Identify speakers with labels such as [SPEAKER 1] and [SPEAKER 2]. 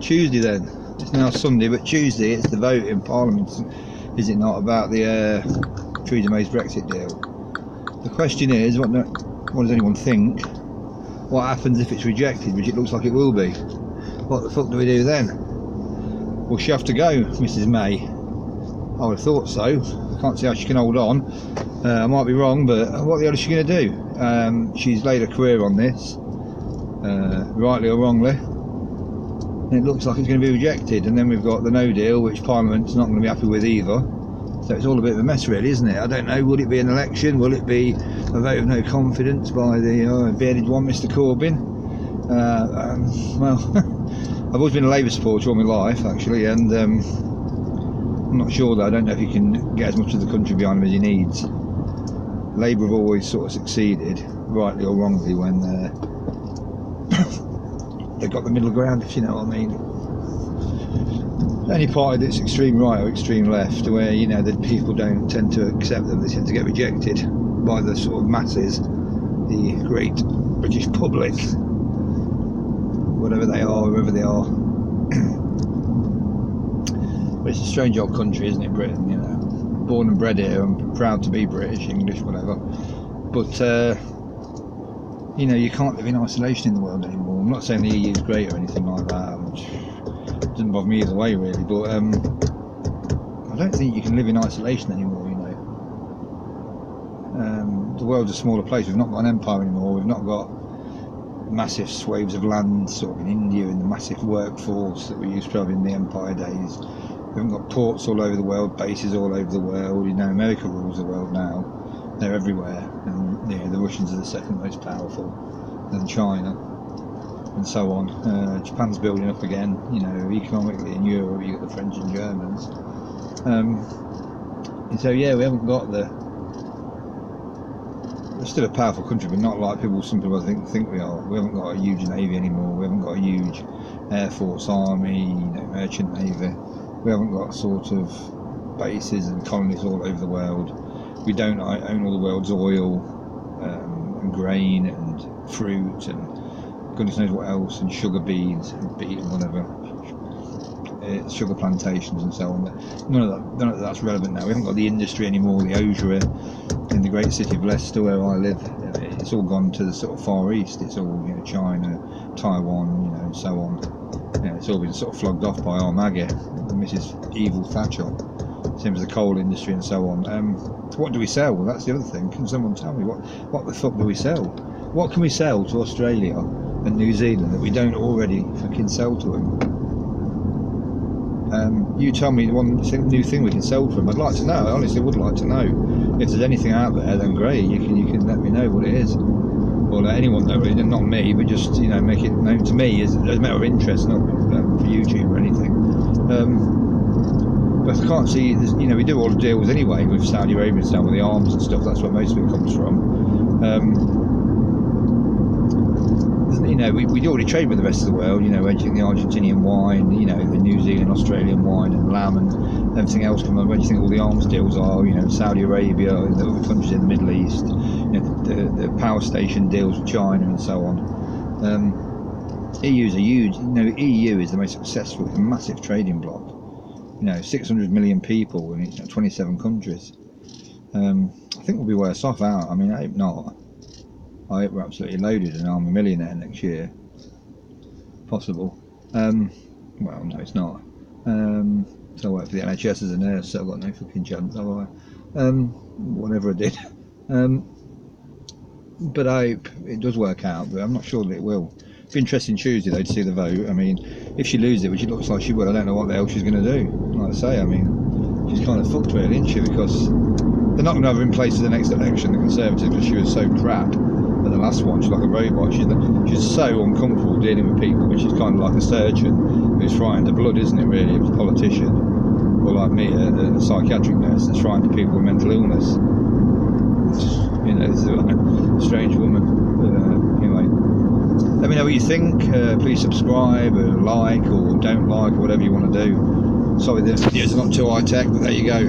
[SPEAKER 1] Tuesday then. It's now Sunday, but Tuesday it's the vote in Parliament, is it not, about the Theresa May's Brexit deal. The question is, what does anyone think? What happens if it's rejected, which it looks like it will be? What the fuck do we do then? Will she have to go, Mrs May? I would have thought so. I can't see how she can hold on. I might be wrong, but what the hell is she going to do? She's laid a career on this, rightly or wrongly. And it looks like it's going to be rejected, and then we've got the no deal, which Parliament's not going to be happy with either. So it's all a bit of a mess, really, isn't it? I don't know. Will it be an election? Will it be a vote of no confidence by the bearded one, Mr Corbyn? Well, I've always been a Labour supporter all my life, actually, and I'm not sure that I don't know if he can get as much of the country behind him as he needs. Labour have always sort of succeeded, rightly or wrongly, when they've got the middle ground, if you know what I mean. Any party that's extreme right or extreme left, where the people don't tend to accept them, they tend to get rejected by the sort of masses, the great British public, whatever they are, wherever they are. But it's a strange old country, isn't it, Britain? Born and bred here. I'm proud to be British, English, whatever. But you can't live in isolation in the world anymore. I'm not saying the EU is great or anything like that. It doesn't bother me either way, really. But I don't think you can live in isolation anymore. The world's a smaller place. We've not got an empire anymore. We've not got massive swathes of land, sort of in India, and the massive workforce that we used to have in the empire days. We haven't got ports all over the world, bases all over the world. America rules the world now. They're everywhere, and the Russians are the second most powerful, then China, and so on. Japan's building up again, economically. In Europe you've got the French and Germans. And so we haven't got we're still a powerful country, but not like some people think we are. We haven't got a huge navy anymore. We haven't got a huge air force, army, merchant navy. We haven't got sort of bases and colonies all over the world. We don't own all the world's oil and grain and fruit and goodness knows what else, and sugar beets and beet and whatever, sugar plantations and so on. None of that's relevant now. We haven't got the industry anymore. The osier in the great city of Leicester, where I live, it's all gone to the sort of Far East. It's all China, Taiwan, and so on. It's all been sort of flogged off by our Maggie, Mrs. Evil Thatcher. Same as the coal industry and so on. What do we sell? Well, that's the other thing. Can someone tell me what the fuck do we sell? What can we sell to Australia and New Zealand that we don't already fucking sell to them? You tell me one new thing we can sell to them. I'd like to know. I honestly would like to know. If there's anything out there, then great. You can let me know what it is. Or let anyone know, really, not me, but just make it known to me as a matter of interest, not for YouTube or anything. But I can't see. We do all the deals anyway with Saudi Arabia and with the arms and stuff. That's where most of it comes from. We already trade with the rest of the world. Everything, the Argentinian wine, the New Zealand, Australian wine and lamb and everything else. Where do you think all the arms deals are? Saudi Arabia, the other countries in the Middle East. The power station deals with China and so on. EU's a huge. EU is the most successful, massive trading bloc. 600 million people in 27 countries. I think we'll be worse off out. I hope not. I hope we're absolutely loaded and I'm a millionaire next year. Possible. Well, no, it's not. So I work for the NHS as a nurse, so I've got no fucking chance, have I? Whatever I did. But I hope it does work out, but I'm not sure that it will. It'll be interesting Tuesday though to see the vote. If she loses it, which it looks like she will, I don't know what the hell she's going to do. Like I say, she's kind of fucked really, isn't she? Because they're not going to have her in place for the next election, the Conservatives, because she was so crap at the last one. She's like a robot. She's so uncomfortable dealing with people, but she's kind of like a surgeon who's frightened of blood, isn't it really, of a politician? Or like me, a psychiatric nurse that's frightened of people with mental illness. This is a strange woman. But anyway, let me know what you think. Please subscribe or like or don't like or whatever you want to do. Sorry the video's not too high tech, but there you go.